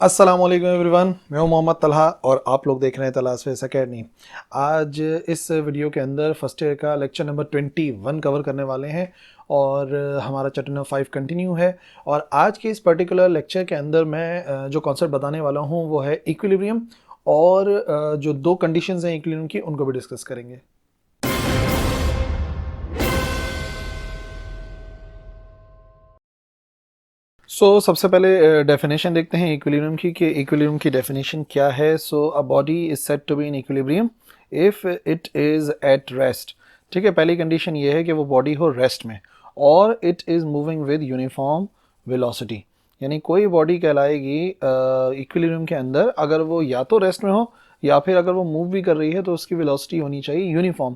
अस्सलाम वालेकुम एवरीवन, मैं हूं मोहम्मद तलहा और आप लोग देख रहे हैं तलहा स्पेस अकेडमी। आज इस वीडियो के अंदर फर्स्ट ईयर का लेक्चर नंबर 21 कवर करने वाले हैं और हमारा चैप्टर नंबर 5 कंटिन्यू है। और आज के इस पर्टिकुलर लेक्चर के अंदर मैं जो कॉन्सेप्ट बताने वाला हूं वो है इक्विलिब्रियम और जो दो कंडीशंस हैं इक्विलिब्रियम की उनको भी डिस्कस करेंगे। सबसे पहले डेफिनेशन देखते हैं इक्विलिब्रियम की कि इक्विलिब्रियम की डेफिनेशन क्या है। A body is said to be in equilibrium if it is at rest. ठीक है, पहली कंडीशन ये है कि वो बॉडी हो रेस्ट में और it is moving with uniform velocity. यानी कोई बॉडी कहलाएगी इक्विलिब्रियम के अंदर अगर वो या तो रेस्ट में हो या फिर अगर वो मूव भी कर रही है तो उसकी वेलोसिटी होनी चाहिए यूनिफॉर्म।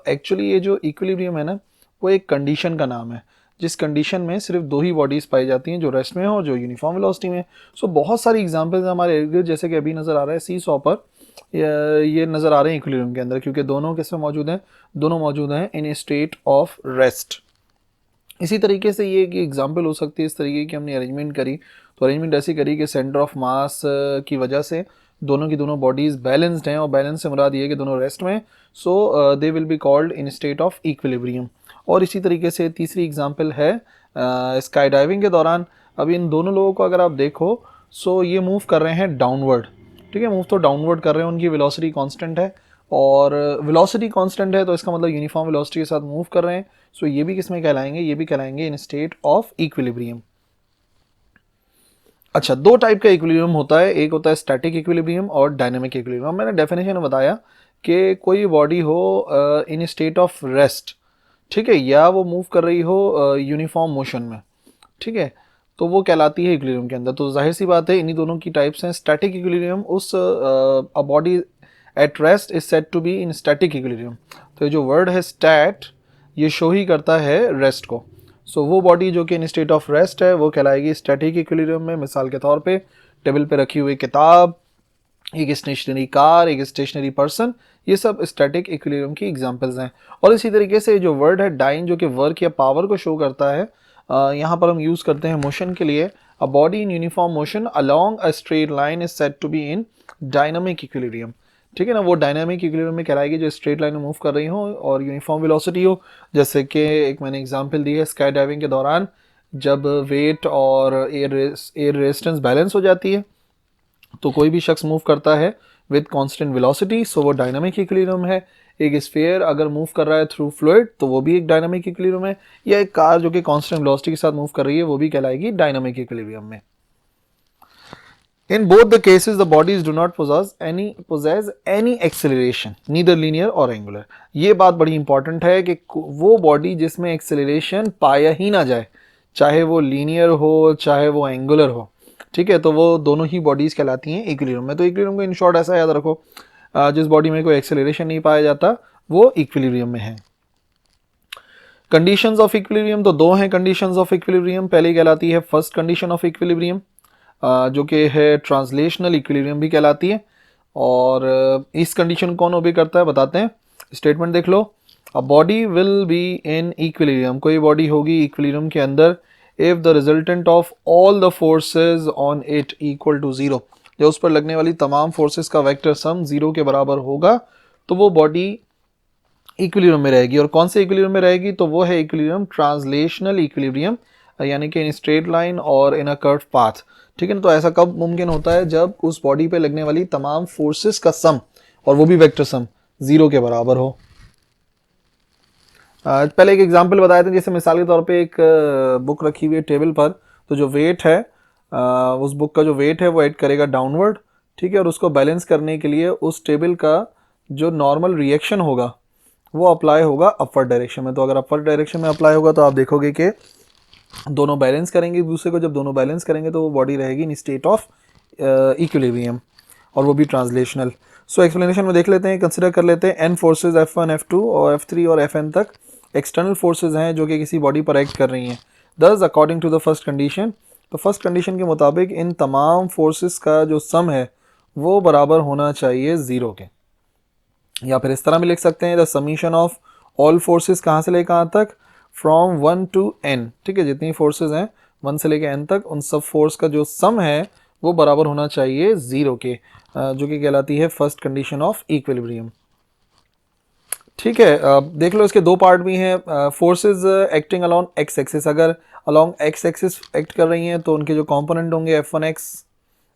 एक्चुअली ये जो इक्विलिब्रियम है ना, वो एक कंडीशन का नाम है जिस कंडीशन में सिर्फ दो ही बॉडीज़ पाई जाती हैं, जो रेस्ट में हो और जो यूनिफॉर्म वेलोसिटी में। बहुत सारी एग्जांपल्स हैं हमारे इर्द गिर्द, जैसे कि अभी नज़र आ रहा है सी सॉ पर ये नज़र आ रहे हैं इक्विलिब्रियम के अंदर, क्योंकि दोनों किस में मौजूद हैं, दोनों मौजूद हैं इन ए स्टेट ऑफ रेस्ट। इसी तरीके से ये एक एग्जाम्पल हो सकती है इस तरीके की हमने अरेंजमेंट करी, तो अरेंजमेंट ऐसी करी कि सेंटर ऑफ मास की वजह से दोनों की दोनों बॉडीज़ बैलेंस्ड हैं और बैलेंस से मुराद ये है कि दोनों रेस्ट में, they will be called in state of equilibrium. और इसी तरीके से तीसरी एग्जांपल है स्काई डाइविंग के दौरान। अब इन दोनों लोगों को अगर आप देखो, ये मूव कर रहे हैं डाउनवर्ड। ठीक है, मूव तो डाउनवर्ड कर रहे हैं, उनकी वेलोसिटी कांस्टेंट है और वेलोसिटी कांस्टेंट है तो इसका मतलब यूनिफॉर्म वेलोसिटी के साथ मूव कर रहे हैं। ये भी किस में कहलाएंगे, ये भी कहलाएंगे इन स्टेट ऑफ इक्विलिब्रियम। अच्छा, दो टाइप का इक्विलिब्रियम होता है, एक होता है स्टैटिक इक्विलिब्रियम और डायनामिक इक्विलिब्रियम। मैंने डेफिनेशन में बताया कि कोई बॉडी हो इन स्टेट ऑफ रेस्ट, ठीक है, या वो मूव कर रही हो यूनिफॉर्म मोशन में, ठीक है, तो वो कहलाती है इक्विलिब्रियम के अंदर। तो जाहिर सी बात है इन्हीं दोनों की टाइप्स हैं। स्टैटिक इक्विलिब्रियम, उस a body at rest is said to be in static equilibrium. तो ये जो वर्ड है स्टैट, ये शो ही करता है रेस्ट को। वो बॉडी जो कि इन स्टेट ऑफ रेस्ट है वो कहलाएगी स्टैटिक इक्विलिब्रियम में। मिसाल के तौर पे टेबल पे रखी हुई किताब, एक स्टेशनरी कार, एक स्टेशनरी पर्सन, ये सब स्टैटिक इक्विलिब्रियम की एग्जांपल्स हैं। और इसी तरीके से जो वर्ड है डाइन, जो कि वर्क या पावर को शो करता है, यहाँ पर हम यूज़ करते हैं मोशन के लिए। A body in uniform motion along a straight line is said to be in dynamic equilibrium. ठीक है ना, वो डायनामिक इक्विलिब्रियम में कहलाएगी जो स्ट्रेट लाइन में मूव कर रही हो और यूनिफॉर्म वेलोसिटी हो। जैसे कि एक मैंने एग्जांपल दी है स्काई डाइविंग के दौरान, जब वेट और एयर रेजिस्टेंस बैलेंस हो जाती है तो कोई भी शख्स मूव करता है विद कांस्टेंट वेलोसिटी, वो डायनामिक इक्विलिब्रियम है। एक स्फीयर अगर मूव कर रहा है थ्रू फ्लूइड तो वो भी एक डायनामिक इक्विलिब्रियम है। या एक कार जो कि कांस्टेंट वेलोसिटी के साथ मूव कर रही है वो भी कहलाएगी डायनामिक इक्विलिब्रियम में। In both the cases, the bodies do not possess any acceleration, neither linear or angular. ये बात बड़ी इंपॉर्टेंट है कि वो बॉडी जिसमें एक्सेलरेशन पाया ही ना जाए, चाहे वो लीनियर हो चाहे वो एंगुलर हो, ठीक है, तो वो दोनों ही बॉडीज कहलाती हैं इक्विलिब्रियम में। तो इक्विलिब्रियम को इन शॉर्ट ऐसा याद रखो, जिस बॉडी में कोई एक्सेलरेशन नहीं पाया जाता वो इक्विलिब्रियम में है। कंडीशंस ऑफ इक्विलिब्रियम तो दो हैं कंडीशंस ऑफ इक्विलिब्रियम। पहली कहलाती है फर्स्ट कंडीशन ऑफ इक्विलिब्रियम, जो कि है ट्रांसलेशनल इक्विलिब्रियम भी कहलाती है। और इस कंडीशन कौन ओबे करता है बताते हैं। स्टेटमेंट देख लो, a body will be in equilibrium, कोई बॉडी होगी इक्विलिब्रियम के अंदर, if the resultant of all the forces on it equal to zero, जब उस पर लगने वाली तमाम फोर्सेस का वेक्टर सम जीरो के बराबर होगा तो वो बॉडी इक्विलिब्रियम में रहेगी। और कौन से इक्विलिब्रियम में रहेगी, तो वो है इक्विलिब्रियम ट्रांसलेशनल इक्विलिब्रियम, यानी कि इन स्ट्रेट लाइन और इन अ कर्व पाथ। ठीक है ना, तो ऐसा कब मुमकिन होता है, जब उस बॉडी पे लगने वाली तमाम फोर्सेस का सम, और वो भी वेक्टर सम, जीरो के बराबर हो। पहले एक एग्जांपल बताए थे, जैसे मिसाल के तौर पे एक बुक रखी हुई है टेबल पर, तो जो वेट है उस बुक का जो वेट है वो ऐड करेगा डाउनवर्ड, ठीक है, और उसको बैलेंस करने के लिए उस टेबल का जो नॉर्मल रिएक्शन होगा वो अप्लाई होगा अपवर्ड डायरेक्शन में। तो अगर अपवर्ड डायरेक्शन में अप्लाई होगा तो आप देखोगे कि दोनों बैलेंस करेंगे एक दूसरे को। जब दोनों बैलेंस करेंगे तो वो बॉडी रहेगी इन स्टेट ऑफ इक्विलिब्रियम, और वो भी ट्रांसलेशनल। एक्सप्लेनेशन में देख लेते हैं, कंसिडर कर लेते हैं एन फोर्सेज F1, F2 और F3 और Fn तक एक्सटर्नल फोर्सेज हैं जो कि किसी बॉडी पर एक्ट कर रही हैं। Thus according to the first condition, तो फर्स्ट कंडीशन के मुताबिक इन तमाम फोर्सेस का जो सम है वो बराबर होना चाहिए ज़ीरो के। या फिर इस तरह भी लिख सकते हैं, the summation of all forces कहाँ से लेकर कहाँ तक, फ्रॉम 1 to n, ठीक है, जितनी फोर्सेस हैं 1 से लेकर n तक, उन सब फोर्स का जो सम है वो बराबर होना चाहिए 0 के, जो कि कहलाती है फर्स्ट कंडीशन ऑफ इक्विलिब्रियम। ठीक है, देख लो इसके दो पार्ट भी हैं। Forces acting along x axis, अगर अलोंग एक्स एक्सिस एक्ट कर रही हैं तो उनके जो कंपोनेंट होंगे F1x,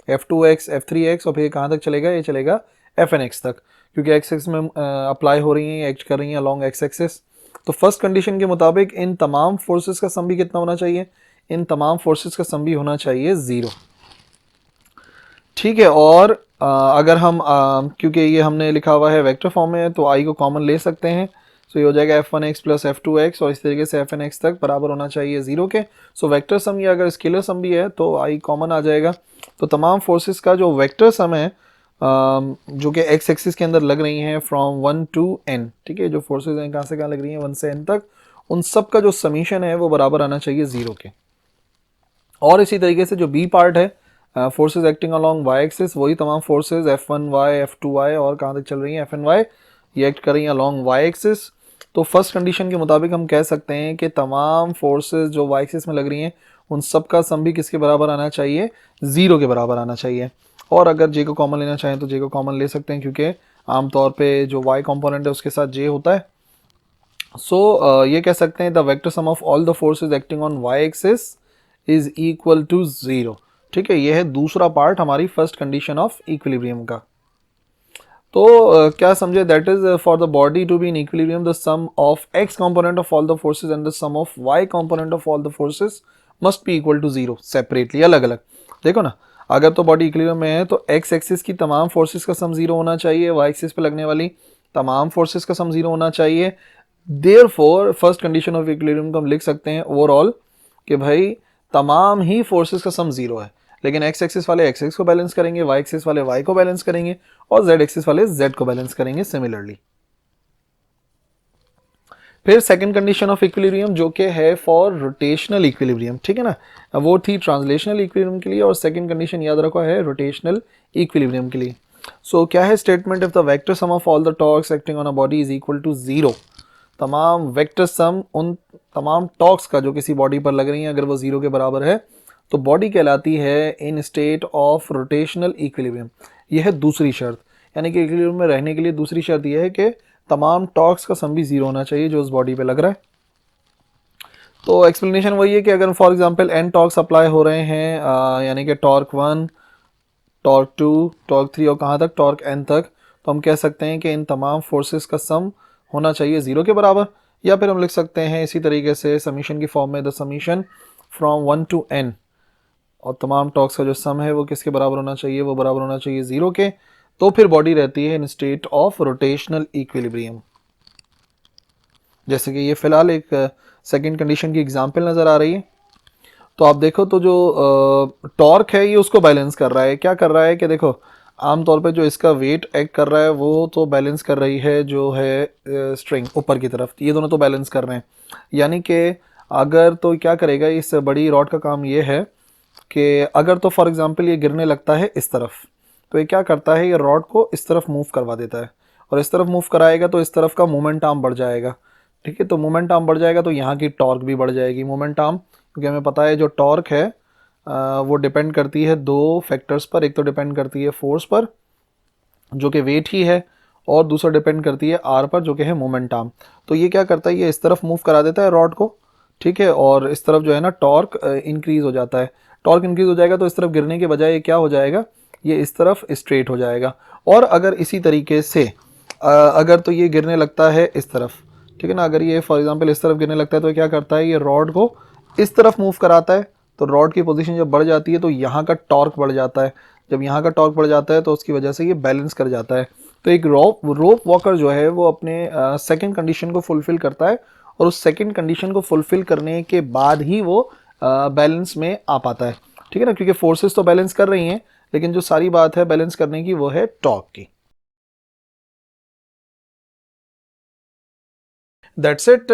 F2x, F3x, और फिर कहाँ तक चलेगा, ये चलेगा Fnx तक, क्योंकि एक्स एक्सिस में अप्लाई हो रही हैं, एक्ट कर रही हैं अलोंग एक्स एक्सिस। तो फर्स्ट कंडीशन के मुताबिक इन तमाम फोर्सेस का सम भी कितना होना चाहिए, इन तमाम फोर्सेस का सम भी होना चाहिए 0। ठीक है, और अगर हम क्योंकि ये हमने लिखा हुआ है वेक्टर फॉर्म में, तो आई को कॉमन ले सकते हैं। सो ये हो जाएगा F1x प्लस F2x, और इस तरीके से Fnx तक बराबर होना चाहिए 0 के। सो वेक्टर सम या अगर स्केलर सम भी है तो आई कॉमन आ जाएगा। तो तमाम फोर्सेस का जो वेक्टर सम है, जो कि एक्स एक्सिस के अंदर लग रही हैं फ्रॉम 1 टू n, ठीक है, जो फोर्सेस हैं कहाँ से कहाँ लग रही हैं 1 से n तक, उन सब का जो समीशन है वो बराबर आना चाहिए 0 के। और इसी तरीके से जो बी पार्ट है, forces acting along Y axis, वही तमाम फोर्सेस F1y, F2y और कहाँ तक चल रही हैं Fny, ये एक्ट कर रही हैं अलोंग वाई एक्सिस। तो फर्स्ट कंडीशन के मुताबिक हम कह सकते हैं कि तमाम फोर्सेस जो वाई एक्सिस में लग रही हैं उन सब का सम भी किसके बराबर आना चाहिए, 0 के बराबर आना चाहिए। और अगर जे को कॉमन लेना चाहें तो जे को कॉमन ले सकते हैं, क्योंकि आमतौर पे जो वाई कॉम्पोनेंट है उसके साथ जे होता है। सो ये कह सकते हैं the vector sum of all the forces acting on Y axis is equal to 0। ठीक है, यह है दूसरा पार्ट हमारी फर्स्ट कंडीशन ऑफ इक्विलिब्रियम का। तो क्या समझे, that is for the body to be in equilibrium the sum of X component of all the forces and the sum of Y component of all the forces must be equal to 0 separately, अलग अलग। देखो ना, अगर तो body equilibrium में है तो x axis की तमाम फोर्सेस का सम 0 होना चाहिए, वाई एक्सिस पे लगने वाली तमाम फोर्सेस का सम 0 होना चाहिए। Therefore first condition of equilibrium को हम लिख सकते हैं ओवरऑल कि भाई तमाम ही फोर्सेस का सम 0 है, लेकिन एक्स एक्सिस वाले एक्स एक्स को बैलेंस करेंगे, वाई एक्सिस वाले वाई को बैलेंस करेंगे, और जेड एक्सिस वाले जेड को बैलेंस करेंगे सिमिलरली। फिर सेकंड कंडीशन ऑफ इक्विलिब्रियम जो कि है फॉर रोटेशनल इक्विलिब्रियम, ठीक है ना, वो थी ट्रांसलेशनल इक्विलिब्रियम के लिए, और सेकंड कंडीशन याद रखो है रोटेशनल इक्विलिब्रियम के लिए। सो क्या है statement, if the vector sum of all the torques acting on a body is equal to 0, तमाम वेक्टर सम उन तमाम टॉर्क्स का जो किसी बॉडी पर लग रही हैं अगर वो 0 के बराबर है तो बॉडी कहलाती है इन स्टेट ऑफ रोटेशनल इक्विलिब्रियम। यह है दूसरी शर्त, यानी कि इक्विलिब्रियम में रहने के लिए दूसरी शर्त यह है कि तमाम टॉर्क्स का सम भी 0 होना चाहिए जो उस बॉडी पे लग रहा है। तो एक्सप्लेनेशन वही है कि अगर for example n torques apply हो रहे हैं, यानी कि टॉर्क 1, टॉर्क 2, टॉर्क 3 और कहाँ तक टॉर्क n तक, तो हम कह सकते हैं कि इन तमाम फोर्सेस का सम होना चाहिए 0 के बराबर। या फिर हम लिख सकते हैं इसी तरीके से समीशन की फॉर्म में, the summation from 1 to n, और तमाम टॉर्क्स का जो सम है वो किसके बराबर होना चाहिए, वो बराबर होना चाहिए 0 के। तो फिर बॉडी रहती है इन स्टेट ऑफ रोटेशनल इक्विलिब्रियम। जैसे कि ये फिलहाल एक सेकंड कंडीशन की एग्जांपल नज़र आ रही है। तो आप देखो तो जो टॉर्क है ये उसको बैलेंस कर रहा है, क्या कर रहा है कि देखो आमतौर पे जो इसका वेट एक्ट कर रहा है वो तो बैलेंस कर रही है जो है स्ट्रिंग ऊपर की तरफ, ये दोनों तो बैलेंस कर रहे हैं। यानी कि अगर तो क्या करेगा, इस बड़ी रॉड का काम ये है कि अगर तो फॉर एग्जांपल ये गिरने लगता है इस तरफ, तो ये क्या करता है, ये रॉड को इस तरफ मूव करवा देता है, और इस तरफ मूव कराएगा तो इस तरफ का मोमेंट आर्म बढ़ जाएगा। ठीक है, तो मोमेंट आर्म बढ़ जाएगा तो यहाँ की टॉर्क भी बढ़ जाएगी। मोमेंट आर्म, क्योंकि हमें पता है जो टॉर्क है वो डिपेंड करती है दो फैक्टर्स पर, एक तो डिपेंड करती है फोर्स पर जो कि वेट ही है, और दूसरा डिपेंड करती है आर पर जो कि है मोमेंट आर्म। तो ये क्या करता है, ये इस तरफ मूव करा देता है रॉड को, ठीक है, और इस तरफ जो है ना टॉर्क इंक्रीज हो जाता है। टॉर्क इंक्रीज हो जाएगा तो इस तरफ गिरने के बजाय ये क्या हो जाएगा, ये इस तरफ स्ट्रेट हो जाएगा। और अगर इसी तरीके से अगर तो ये गिरने लगता है इस तरफ, ठीक है ना, अगर ये फॉर एग्जांपल इस तरफ गिरने लगता है तो क्या करता है, ये रॉड को इस तरफ मूव कराता है, तो रॉड की पोजीशन जब बढ़ जाती है तो यहाँ का टॉर्क बढ़ जाता है। जब यहाँ का टॉर्क बढ़ जाता है तो उसकी वजह से ये बैलेंस कर जाता है। तो एक रोप वॉकर जो है वो अपने सेकंड कंडीशन को फुलफिल करता है, और उस सेकंड कंडीशन को फुलफिल करने के बाद ही वो बैलेंस में आ पाता है। ठीक है ना, क्योंकि फोर्सेस तो बैलेंस कर रही हैं, लेकिन जो सारी बात है बैलेंस करने की वो है टॉर्क की। That's it.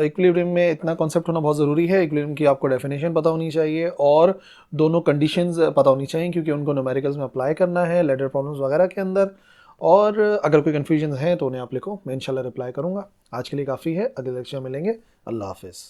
इक्विलिब्रियम में इतना कॉन्सेप्ट होना बहुत ज़रूरी है। इक्विलिब्रियम की आपको डेफिनेशन पता होनी चाहिए और दोनों कंडीशंस पता होनी चाहिए, क्योंकि उनको न्यूमेरिकल्स में अप्लाई करना है लेटर प्रॉब्लम्स वगैरह के अंदर। और अगर कोई कन्फ्यूजन है तो उन्हें आप लिखो, मैं इंशाल्लाह रिप्लाई करूँगा। आज के लिए काफ़ी है, अगले लेक्चर में मिलेंगे। अल्लाह हाफिज़।